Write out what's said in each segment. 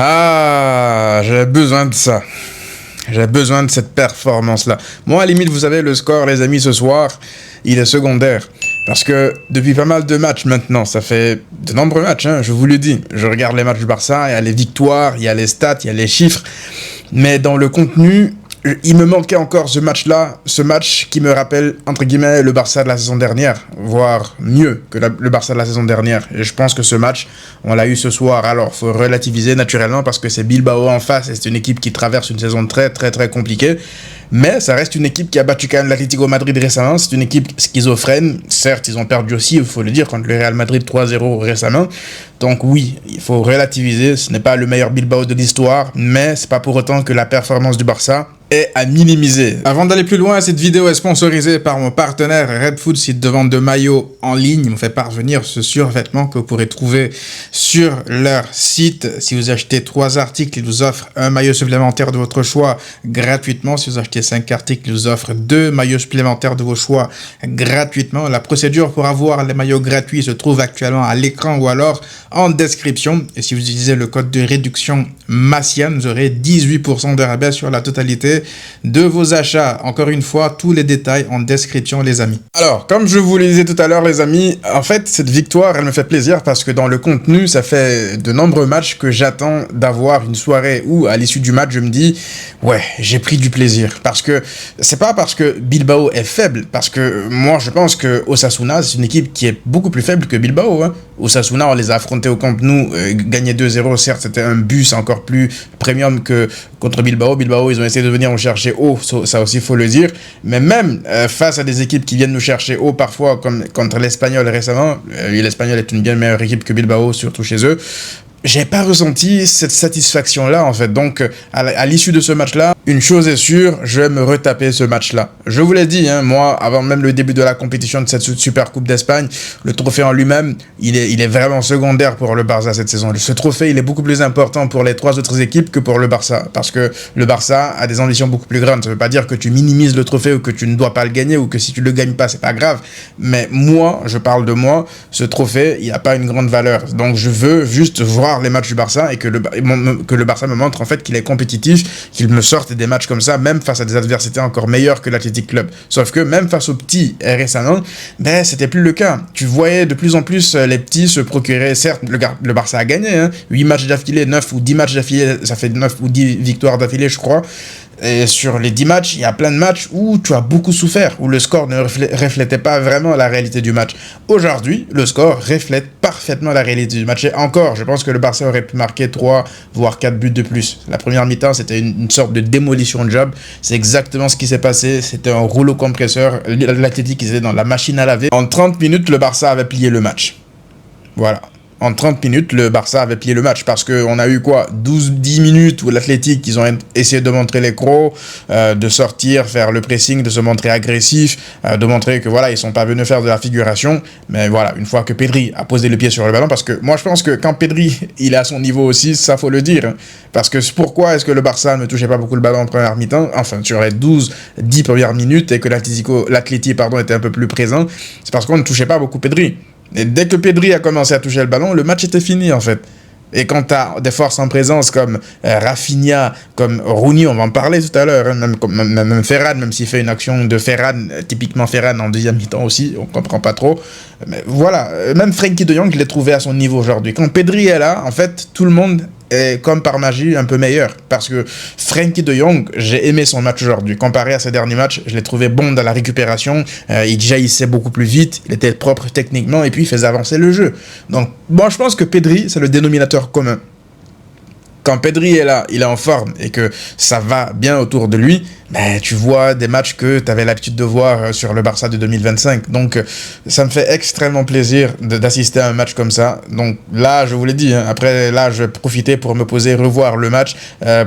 Ah, j'avais besoin de ça. J'avais besoin de cette performance-là. Moi, à la limite, vous savez, le score, les amis, ce soir, il est secondaire. Parce que depuis pas mal de matchs maintenant, ça fait de nombreux matchs, hein, je vous le dis. Je regarde les matchs du Barça, il y a les victoires, il y a les stats, il y a les chiffres. Mais dans le contenu, il me manquait encore ce match-là, ce match qui me rappelle, entre guillemets, le Barça de la saison dernière, voire mieux que le Barça de la saison dernière. Et je pense que ce match, on l'a eu ce soir. Alors, faut relativiser naturellement parce que c'est Bilbao en face et c'est une équipe qui traverse une saison très compliquée. Mais ça reste une équipe qui a battu quand même l'Atlético Madrid récemment. C'est une équipe schizophrène. Certes, ils ont perdu aussi, il faut le dire, contre le Real Madrid 3-0 récemment. Donc oui, il faut relativiser. Ce n'est pas le meilleur Bilbao de l'histoire, mais c'est pas pour autant que la performance du Barça est à minimiser. Avant d'aller plus loin, cette vidéo est sponsorisée par mon partenaire Red Food, site de vente de maillots en ligne. Ils m'ont fait parvenir ce survêtement que vous pourrez trouver sur leur site. Si vous achetez 3 articles, ils vous offrent un maillot supplémentaire de votre choix gratuitement. Si vous achetez 5 articles, ils vous offrent 2 maillots supplémentaires de vos choix gratuitement. La procédure pour avoir les maillots gratuits se trouve actuellement à l'écran ou alors en description. Et si vous utilisez le code de réduction MASSIAN, vous aurez 18% de rabais sur la totalité de vos achats. Encore une fois, tous les détails en description, les amis. Alors, comme je vous le disais tout à l'heure, les amis, en fait, cette victoire, elle me fait plaisir parce que dans le contenu, ça fait de nombreux matchs que j'attends d'avoir une soirée où, à l'issue du match, je me dis, ouais, j'ai pris du plaisir. Parce que c'est pas parce que Bilbao est faible, parce que moi, je pense que Osasuna, c'est une équipe qui est beaucoup plus faible que Bilbao, hein. Osasuna, on les a affrontés au Camp Nou, gagné 2-0, certes, c'était un bus encore plus premium que contre Bilbao. Bilbao, ils ont essayé de venir nous chercher haut, ça aussi, il faut le dire. Mais même face à des équipes qui viennent nous chercher haut, parfois, comme contre l'Espagnol récemment, l'Espagnol est une bien meilleure équipe que Bilbao, surtout chez eux, j'ai pas ressenti cette satisfaction-là, en fait. Donc, à l'issue de ce match-là, une chose est sûre, je vais me retaper ce match-là. Je vous l'ai dit, hein, moi, avant même le début de la compétition de cette Super Coupe d'Espagne, le trophée en lui-même, il est vraiment secondaire pour le Barça cette saison. Ce trophée, il est beaucoup plus important pour les 3 autres équipes que pour le Barça. Parce que le Barça a des ambitions beaucoup plus grandes. Ça veut pas dire que tu minimises le trophée ou que tu ne dois pas le gagner ou que si tu le gagnes pas, c'est pas grave. Mais moi, je parle de moi, ce trophée, il a pas une grande valeur. Donc, je veux juste voir les matchs du Barça et que le Barça me montre en fait qu'il est compétitif, qu'il me sorte des matchs comme ça, même face à des adversités encore meilleures que l'Athletic Club. Sauf que même face aux petits récemment, ben c'était plus le cas. Tu voyais de plus en plus les petits se procurer, certes le Barça a gagné, hein, 8 matchs d'affilée, 9 ou 10 matchs d'affilée, ça fait 9 ou 10 victoires d'affilée je crois. Et sur les 10 matchs, il y a plein de matchs où tu as beaucoup souffert, où le score ne reflétait pas vraiment la réalité du match. Aujourd'hui, le score reflète parfaitement la réalité du match. Et encore, je pense que le Barça aurait pu marquer 3, voire 4 buts de plus. La première mi-temps, c'était une sorte de démolition de job. C'est exactement ce qui s'est passé. C'était un rouleau compresseur. L'Athletic, ils étaient dans la machine à laver. En 30 minutes, le Barça avait plié le match. Voilà. En 30 minutes, le Barça avait plié le match parce qu'on a eu quoi 10 minutes où l'Athletic, ils ont essayé de montrer les crocs, de sortir, faire le pressing, de se montrer agressif, de montrer que voilà, ils sont pas venus faire de la figuration. Mais voilà, une fois que Pedri a posé le pied sur le ballon, parce que moi je pense que quand Pedri, il est à son niveau aussi, ça faut le dire. Hein, parce que pourquoi est-ce que le Barça ne touchait pas beaucoup le ballon en première mi-temps, enfin sur les 10 premières minutes et que l'Athletic était un peu plus présent, c'est parce qu'on ne touchait pas beaucoup Pedri. Et dès que Pedri a commencé à toucher le ballon, le match était fini en fait. Et quand tu as des forces en présence comme Rafinha, comme Rooney, on va en parler tout à l'heure, hein, même Ferran, même s'il fait une action de Ferran, typiquement Ferran en deuxième mi-temps aussi, on comprend pas trop. Mais voilà, même Frenkie de Jong, je l'ai trouvé à son niveau aujourd'hui. Quand Pedri est là, en fait, tout le monde est comme par magie un peu meilleur. Parce que Frenkie de Jong, j'ai aimé son match aujourd'hui. Comparé à ses derniers matchs, je l'ai trouvé bon dans la récupération. Il jaillissait beaucoup plus vite, il était propre techniquement et puis il faisait avancer le jeu. Donc, bon, je pense que Pedri, c'est le dénominateur commun. Quand Pedri est là, il est en forme et que ça va bien autour de lui, ben, tu vois des matchs que tu avais l'habitude de voir sur le Barça de 2025. Donc, ça me fait extrêmement plaisir d'assister à un match comme ça. Donc là, je vous l'ai dit, hein, après, là, je vais profiter pour me poser, revoir le match.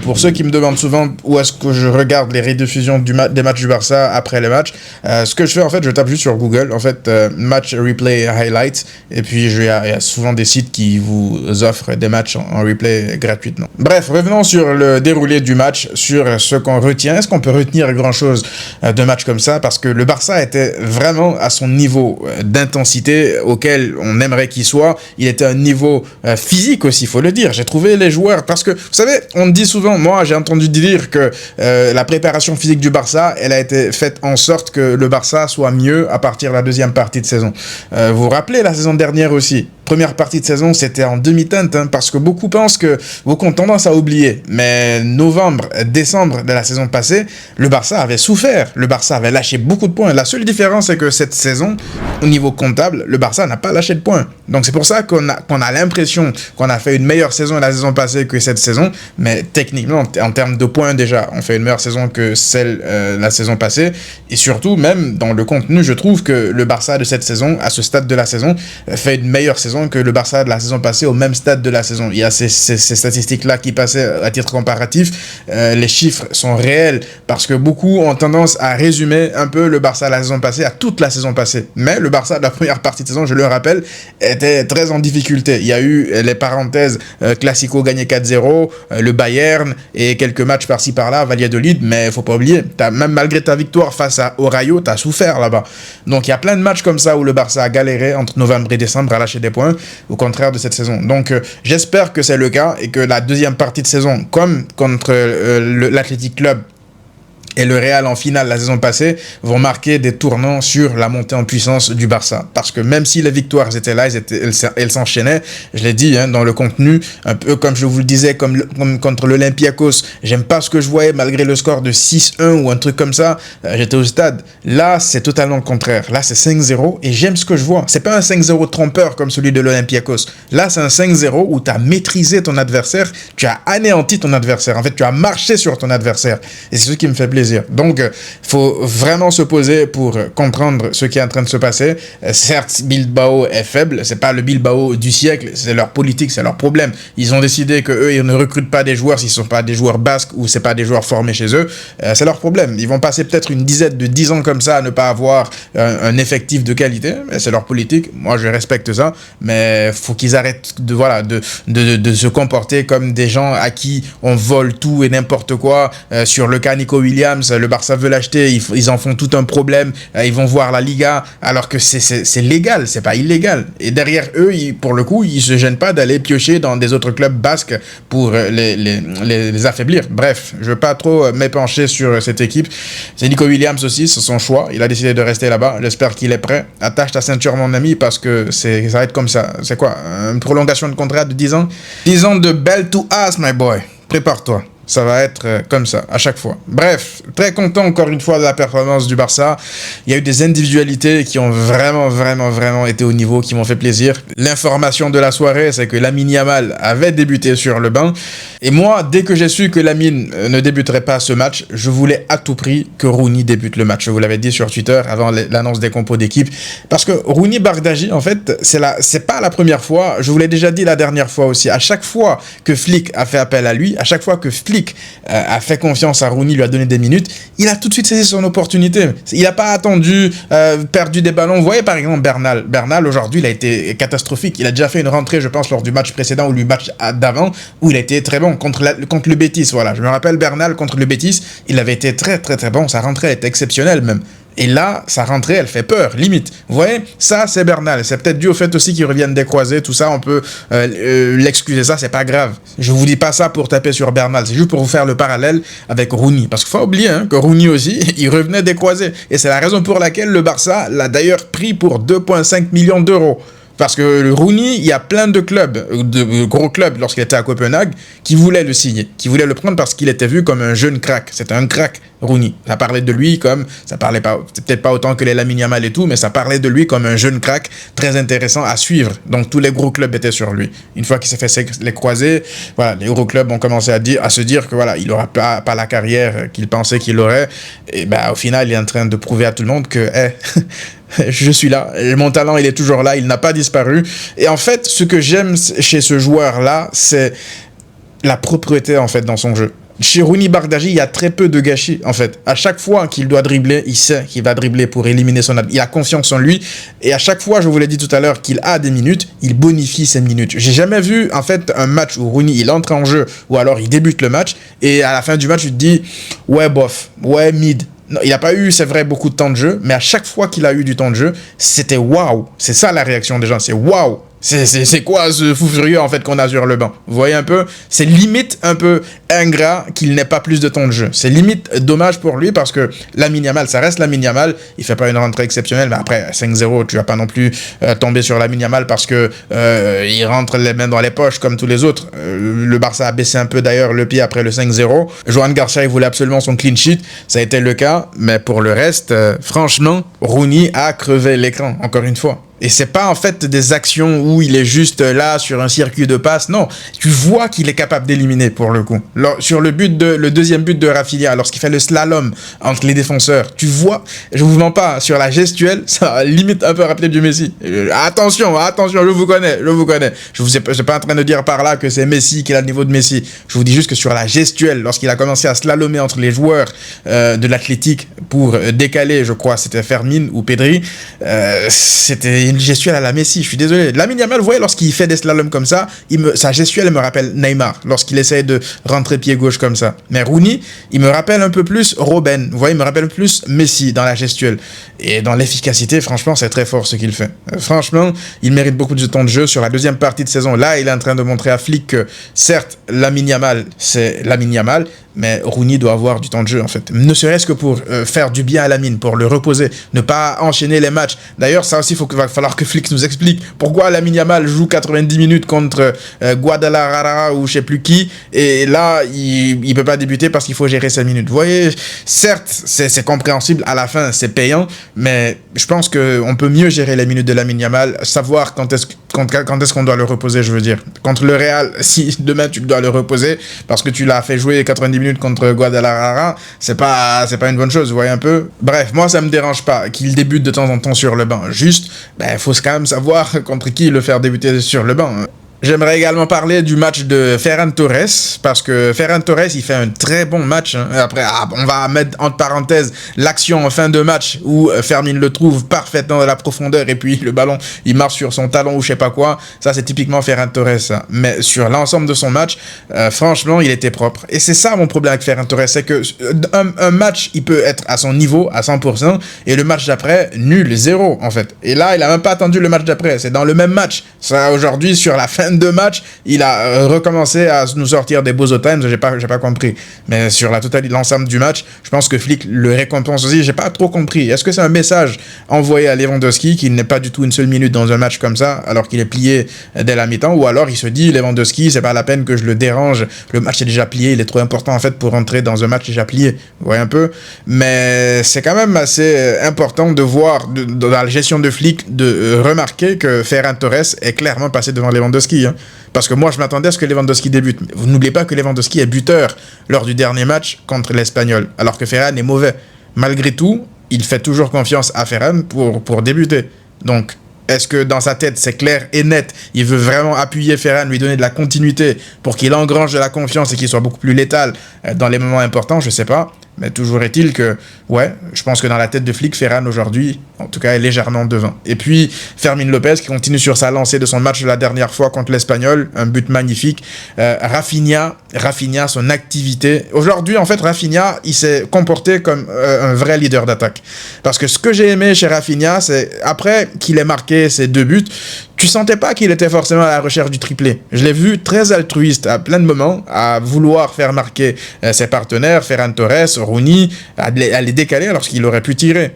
Pour ceux qui me demandent souvent où est-ce que je regarde les rediffusions des matchs du Barça après les matchs, ce que je fais, en fait, je tape juste sur Google, en fait, match replay highlights. Et puis, il y a souvent des sites qui vous offrent des matchs en replay gratuitement. Bref, revenons sur le déroulé du match, sur ce qu'on retient. Est-ce qu'on peut retenir grand-chose de match comme ça, parce que le Barça était vraiment à son niveau d'intensité auquel on aimerait qu'il soit. Il était à un niveau physique aussi, il faut le dire. J'ai trouvé les joueurs, parce que, vous savez, on dit souvent, moi j'ai entendu dire que la préparation physique du Barça, elle a été faite en sorte que le Barça soit mieux à partir de la deuxième partie de saison. Vous vous rappelez la saison dernière aussi, première partie de saison, c'était en demi-teinte, parce que beaucoup ont tendance à oublier. Mais novembre, décembre de la saison passée, le Barça avait souffert. Le Barça avait lâché beaucoup de points. La seule différence, c'est que cette saison, au niveau comptable, le Barça n'a pas lâché de points. Donc c'est pour ça qu'on a l'impression qu'on a fait une meilleure saison la saison passée que cette saison. Mais techniquement, en termes de points déjà, on fait une meilleure saison que celle la saison passée. Et surtout, même dans le contenu, je trouve que le Barça de cette saison, à ce stade de la saison, fait une meilleure saison que le Barça de la saison passée au même stade de la saison. Il y a ces statistiques-là qui passaient à titre comparatif. Les chiffres sont réels parce que beaucoup ont tendance à résumer un peu le Barça de la saison passée à toute la saison passée. Mais le Barça de la première partie de saison, je le rappelle, était très en difficulté. Il y a eu les parenthèses Classico gagné 4-0, le Bayern et quelques matchs par-ci par-là, Valladolid, mais faut pas oublier, même malgré ta victoire face au Rayo, t'as souffert là-bas. Donc il y a plein de matchs comme ça où le Barça a galéré entre novembre et décembre à lâcher des points, au contraire de cette saison. Donc j'espère que c'est le cas et que la deuxième partie de saison, comme contre l'Athletic Club et le Real en finale la saison passée, vont marquer des tournants sur la montée en puissance du Barça. Parce que même si les victoires étaient là, elles s'enchaînaient, je l'ai dit, dans le contenu, un peu comme je vous le disais, comme contre l'Olympiakos, j'aime pas ce que je voyais malgré le score de 6-1 ou un truc comme ça, j'étais au stade. Là, c'est totalement le contraire. Là, c'est 5-0 et j'aime ce que je vois. C'est pas un 5-0 trompeur comme celui de l'Olympiakos. Là, c'est un 5-0 où tu as maîtrisé ton adversaire, tu as anéanti ton adversaire. En fait, tu as marché sur ton adversaire. Et c'est ce qui me fait plaisir. Donc, il faut vraiment se poser pour comprendre ce qui est en train de se passer. Certes, Bilbao est faible, c'est pas le Bilbao du siècle, c'est leur politique, c'est leur problème. Ils ont décidé que eux, ils ne recrutent pas des joueurs s'ils sont pas des joueurs basques ou c'est pas des joueurs formés chez eux. C'est leur problème. Ils vont passer peut-être une dizaine de 10 ans comme ça à ne pas avoir un effectif de qualité, mais c'est leur politique. Moi, je respecte ça, mais faut qu'ils arrêtent de se comporter comme des gens à qui on vole tout et n'importe quoi. Sur le cas Nico Williams, le Barça veut l'acheter, ils en font tout un problème, ils vont voir la Liga, alors que c'est légal, c'est pas illégal. Et derrière eux, pour le coup, ils se gênent pas d'aller piocher dans des autres clubs basques pour les affaiblir. Bref, je veux pas trop m'épancher sur cette équipe. C'est Nico Williams aussi, c'est son choix, il a décidé de rester là-bas, j'espère qu'il est prêt. Attache ta ceinture, mon ami, parce que ça va être comme ça. C'est quoi, une prolongation de contrat de 10 ans? 10 ans de bell to ass, my boy. Prépare-toi. Ça va être comme ça, à chaque fois. Bref, très content encore une fois de la performance du Barça. Il y a eu des individualités qui ont vraiment été au niveau, qui m'ont fait plaisir. L'information de la soirée, c'est que Lamine Yamal avait débuté sur le banc. Et moi, dès que j'ai su que Lamine ne débuterait pas ce match, je voulais à tout prix que Rooney débute le match. Je vous l'avais dit sur Twitter avant l'annonce des compos d'équipe. Parce que Rooney Bardghji, en fait, c'est pas la première fois. Je vous l'ai déjà dit la dernière fois aussi. À chaque fois que Flick a fait appel à lui, à chaque fois que Flick a fait confiance à Rooney, lui a donné des minutes, il a tout de suite saisi son opportunité. Il n'a pas attendu, perdu des ballons. Vous voyez par exemple Bernal. Bernal aujourd'hui, il a été catastrophique. Il a déjà fait une rentrée, je pense, lors du match précédent ou du match d'avant, où il a été très bon contre le Betis. Voilà, je me rappelle Bernal contre le Betis, il avait été très bon. Sa rentrée était exceptionnelle même. Et là, sa rentrée, elle fait peur, limite. Vous voyez, ça, c'est Bernal. C'est peut-être dû au fait aussi qu'il revienne des croisés, tout ça, on peut l'excuser, ça, c'est pas grave. Je vous dis pas ça pour taper sur Bernal, c'est juste pour vous faire le parallèle avec Rooney. Parce qu'il faut pas oublier que Rooney aussi, il revenait des croisés. Et c'est la raison pour laquelle le Barça l'a d'ailleurs pris pour 2,5 millions d'euros. Parce que le Rooney, il y a plein de clubs, de gros clubs, lorsqu'il était à Copenhague, qui voulaient le signer, qui voulaient le prendre parce qu'il était vu comme un jeune crack. C'était un crack, Rooney. Ça parlait de lui comme, ça parlait pas, c'est peut-être pas autant que les Lamine Yamal et tout, mais ça parlait de lui comme un jeune crack très intéressant à suivre. Donc tous les gros clubs étaient sur lui. Une fois qu'il s'est fait les croiser, voilà, les gros clubs ont commencé à se dire que voilà, il aura pas la carrière qu'il pensait qu'il aurait. Et au final, il est en train de prouver à tout le monde que, je suis là, mon talent il est toujours là, il n'a pas disparu. Et en fait, ce que j'aime chez ce joueur-là, c'est la propreté en fait dans son jeu. Chez Rouni Bardghji, il y a très peu de gâchis, en fait. À chaque fois qu'il doit dribbler, il sait qu'il va dribbler pour éliminer son adversaire. Il a confiance en lui. Et à chaque fois, je vous l'ai dit tout à l'heure, qu'il a des minutes, il bonifie ses minutes. J'ai jamais vu, en fait, un match où Rouni, il entre en jeu, ou alors il débute le match, et à la fin du match, tu te dis, ouais, bof, ouais, mid. Non, il n'a pas eu, c'est vrai, beaucoup de temps de jeu, mais à chaque fois qu'il a eu du temps de jeu, c'était waouh. C'est ça la réaction des gens, c'est waouh. C'est quoi ce fou furieux en fait qu'on a sur le banc? Vous voyez un peu? C'est limite un peu ingrat qu'il n'ait pas plus de temps de jeu. C'est limite dommage pour lui parce que Lamine Yamal, ça reste Lamine Yamal. Il fait pas une rentrée exceptionnelle, mais après 5-0, tu vas pas non plus tomber sur Lamine Yamal parce que il rentre les mains dans les poches comme tous les autres. Le Barça a baissé un peu d'ailleurs le pied après le 5-0. Johan Garcia, il voulait absolument son clean sheet. Ça a été le cas, mais pour le reste, franchement, Rooney a crevé l'écran, encore une fois. Et c'est pas en fait des actions où il est juste là sur un circuit de passe. Non, tu vois qu'il est capable d'éliminer pour le coup. Sur le deuxième but de Rafinha, lorsqu'il fait le slalom entre les défenseurs, tu vois, je vous mens pas, sur la gestuelle, ça limite un peu rappeler du Messi. Attention, je vous connais. Je suis pas en train de dire par là que c'est Messi qui a le niveau de Messi. Je vous dis juste que sur la gestuelle, lorsqu'il a commencé à slalomer entre les joueurs de l'Athletic pour décaler, je crois, c'était Fermin ou Pedri, c'était une gestuelle à la Messi, je suis désolé. Lamine Yamal, vous voyez, lorsqu'il fait des slaloms comme ça, sa gestuelle me rappelle Neymar, lorsqu'il essaie de rentrer pied gauche comme ça. Mais Rooney, il me rappelle un peu plus Robben, vous voyez, il me rappelle plus Messi dans la gestuelle. Et dans l'efficacité, franchement, c'est très fort ce qu'il fait. Franchement, il mérite beaucoup de temps de jeu sur la deuxième partie de saison. Là, il est en train de montrer à Flick que, certes, Lamine Yamal, c'est Lamine Yamal, mais Rooney doit avoir du temps de jeu en fait. Ne serait-ce que pour faire du bien à Lamine, pour le reposer, ne pas enchaîner les matchs. D'ailleurs, ça aussi, va falloir que Flick nous explique pourquoi Lamine Yamal joue 90 minutes contre Guadalajara ou je sais plus qui, et là, il peut pas débuter parce qu'il faut gérer ses minutes. Vous voyez, certes, c'est compréhensible, à la fin, c'est payant, mais je pense qu'on peut mieux gérer les minutes de Lamine Yamal, savoir quand est-ce qu'on doit le reposer, je veux dire. Contre le Real, si demain tu dois le reposer parce que tu l'as fait jouer 90 minutes contre Guadalajara, c'est pas une bonne chose, vous voyez un peu. Bref, moi ça me dérange pas qu'il débute de temps en temps sur le banc. Juste, faut quand même savoir contre qui le faire débuter sur le banc. J'aimerais également parler du match de Ferran Torres, parce que Ferran Torres, il fait un très bon match. Après, on va mettre entre parenthèses l'action en fin de match où Fermin le trouve parfaitement dans la profondeur et puis le ballon, il marche sur son talon ou je sais pas quoi. Ça, c'est typiquement Ferran Torres, ça. Mais sur l'ensemble de son match, franchement, il était propre. Et c'est ça mon problème avec Ferran Torres, c'est que un match, il peut être à son niveau, à 100%, et le match d'après, nul, zéro, en fait. Et là, il a même pas attendu le match d'après. C'est dans le même match. Ça, aujourd'hui, sur la fin de match, il a recommencé à nous sortir des beaux times, j'ai pas compris. Mais sur la totalité, l'ensemble du match, je pense que Flick le récompense aussi, j'ai pas trop compris. Est-ce que c'est un message envoyé à Lewandowski qu'il n'est pas du tout une seule minute dans un match comme ça, alors qu'il est plié dès la mi-temps, ou alors il se dit, Lewandowski, c'est pas la peine que je le dérange, le match est déjà plié, il est trop important en fait pour rentrer dans un match déjà plié, vous voyez un peu. Mais c'est quand même assez important de voir, dans la gestion de Flick, de remarquer que Ferran Torres est clairement passé devant Lewandowski, hein. Parce que moi, je m'attendais à ce que Lewandowski débute. Vous n'oubliez pas que Lewandowski est buteur lors du dernier match contre l'Espagnol, alors que Ferran est mauvais. Malgré tout, il fait toujours confiance à Ferran pour débuter. Donc, est-ce que dans sa tête, c'est clair et net, il veut vraiment appuyer Ferran, lui donner de la continuité pour qu'il engrange de la confiance et qu'il soit beaucoup plus létal dans les moments importants, je sais pas. Mais toujours est-il que, ouais, je pense que dans la tête de Flick, Ferran aujourd'hui, en tout cas, est légèrement devant. Et puis, Fermin Lopez qui continue sur sa lancée de son match de la dernière fois contre l'Espagnol, un but magnifique. Rafinha, son activité. Aujourd'hui, en fait, Rafinha, il s'est comporté comme un vrai leader d'attaque. Parce que ce que j'ai aimé chez Rafinha, c'est après qu'il ait marqué ses 2 buts, tu sentais pas qu'il était forcément à la recherche du triplé. Je l'ai vu très altruiste à plein de moments, à vouloir faire marquer ses partenaires, Ferran Torres, Rooney, à les décaler lorsqu'il aurait pu tirer.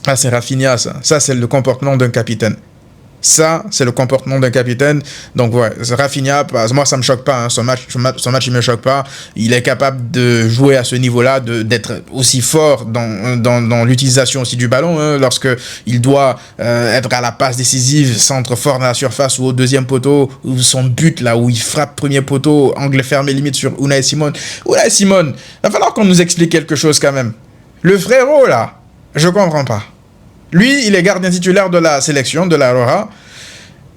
Ah, c'est Rafinha, ça. Ça, c'est le comportement d'un capitaine. Ça, c'est le comportement d'un capitaine. Donc, ouais, Rafinha, moi, ça me choque pas. Hein. Son match, il me choque pas. Il est capable de jouer à ce niveau-là, d'être aussi fort dans l'utilisation aussi du ballon. Hein, lorsque il doit être à la passe décisive, centre fort dans la surface ou au deuxième poteau, ou son but, là, où il frappe premier poteau, angle fermé limite sur Unai Simon. Unai Simon, il va falloir qu'on nous explique quelque chose quand même. Le frérot, là, je comprends pas. Lui, il est gardien titulaire de la sélection, de la Rora.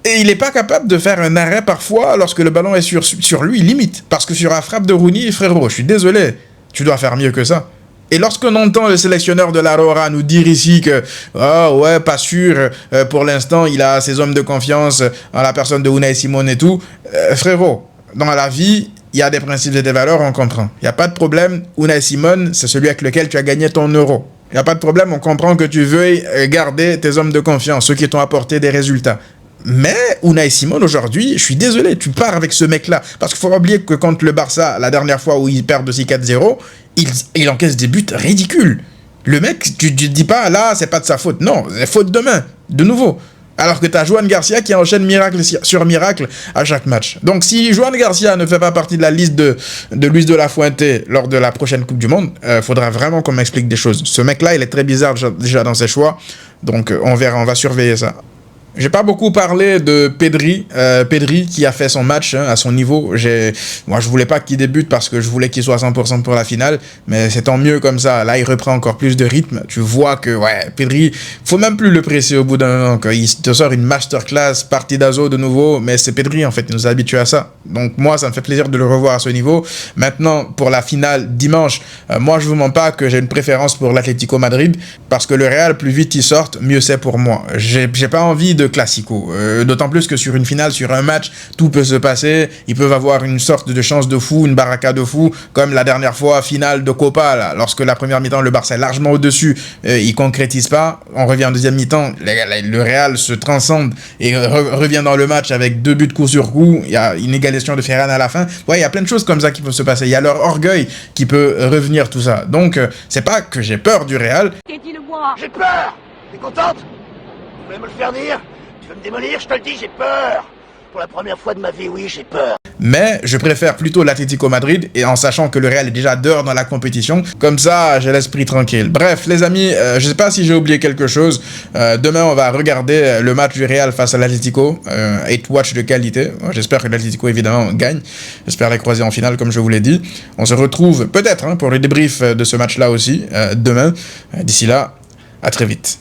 Et il n'est pas capable de faire un arrêt parfois lorsque le ballon est sur lui, limite. Parce que sur la frappe de Rooney, frérot, je suis désolé, tu dois faire mieux que ça. Et lorsqu'on entend le sélectionneur de l'Aurora nous dire ici que oh ouais, pas sûr, pour l'instant il a ses hommes de confiance en la personne de Unai Simon et tout, frérot, dans la vie, il y a des principes et des valeurs, on comprend. Il n'y a pas de problème, Unai Simon, c'est celui avec lequel tu as gagné ton euro. Il n'y a pas de problème, on comprend que tu veuilles garder tes hommes de confiance, ceux qui t'ont apporté des résultats. Mais Unai Simon, aujourd'hui, je suis désolé, tu pars avec ce mec-là. Parce qu'il faut pas oublier que contre le Barça, la dernière fois où ils perdent aussi 4-0, il encaisse des buts ridicules. Le mec, tu te dis pas, là, c'est pas de sa faute. Non, c'est faute de main, de nouveau. Alors que tu as Juan Garcia qui enchaîne miracle sur miracle à chaque match. Donc si Juan Garcia ne fait pas partie de la liste de Luis de la Fuente lors de la prochaine Coupe du Monde, faudra vraiment qu'on m'explique des choses. Ce mec-là, il est très bizarre déjà dans ses choix. Donc on verra, on va surveiller ça. J'ai pas beaucoup parlé de Pedri, Pedri qui a fait son match à son niveau. Moi, je voulais pas qu'il débute parce que je voulais qu'il soit à 100% pour la finale, mais c'est tant mieux comme ça. Là, il reprend encore plus de rythme. Tu vois que, ouais, Pedri, faut même plus le presser au bout d'un moment. Il te sort une masterclass, partidazo de nouveau, mais c'est Pedri, en fait, il nous a habitués à ça. Donc, moi, ça me fait plaisir de le revoir à ce niveau. Maintenant, pour la finale dimanche, moi, je vous mens pas que j'ai une préférence pour l'Atlético Madrid parce que le Real, plus vite ils sortent, mieux c'est pour moi. J'ai pas envie de classico. D'autant plus que sur une finale, sur un match, tout peut se passer. Ils peuvent avoir une sorte de chance de fou, une baraka de fou, comme la dernière fois, finale de Copa, là, lorsque la première mi-temps, le Barça est largement au-dessus, ils concrétisent pas. On revient en deuxième mi-temps, le Real se transcende et revient dans le match avec 2 buts coup sur coup. Il y a une égalisation de Ferran à la fin. Ouais, il y a plein de choses comme ça qui peuvent se passer. Il y a leur orgueil qui peut revenir, tout ça. Donc, c'est pas que j'ai peur du Real. J'ai peur. T'es contente? Tu voulais me le faire dire? Tu veux me démolir? Je te le dis, j'ai peur. Pour la première fois de ma vie, oui, j'ai peur. Mais je préfère plutôt l'Atlético Madrid, et en sachant que le Real est déjà dehors dans la compétition, comme ça j'ai l'esprit tranquille. Bref les amis, je sais pas si j'ai oublié quelque chose. Demain on va regarder le match du Real face à l'Atlético, 8 watch de qualité. J'espère que l'Atlético évidemment gagne, j'espère les croiser en finale comme je vous l'ai dit. On se retrouve peut-être pour le débrief de ce match là aussi demain. D'ici là, à très vite.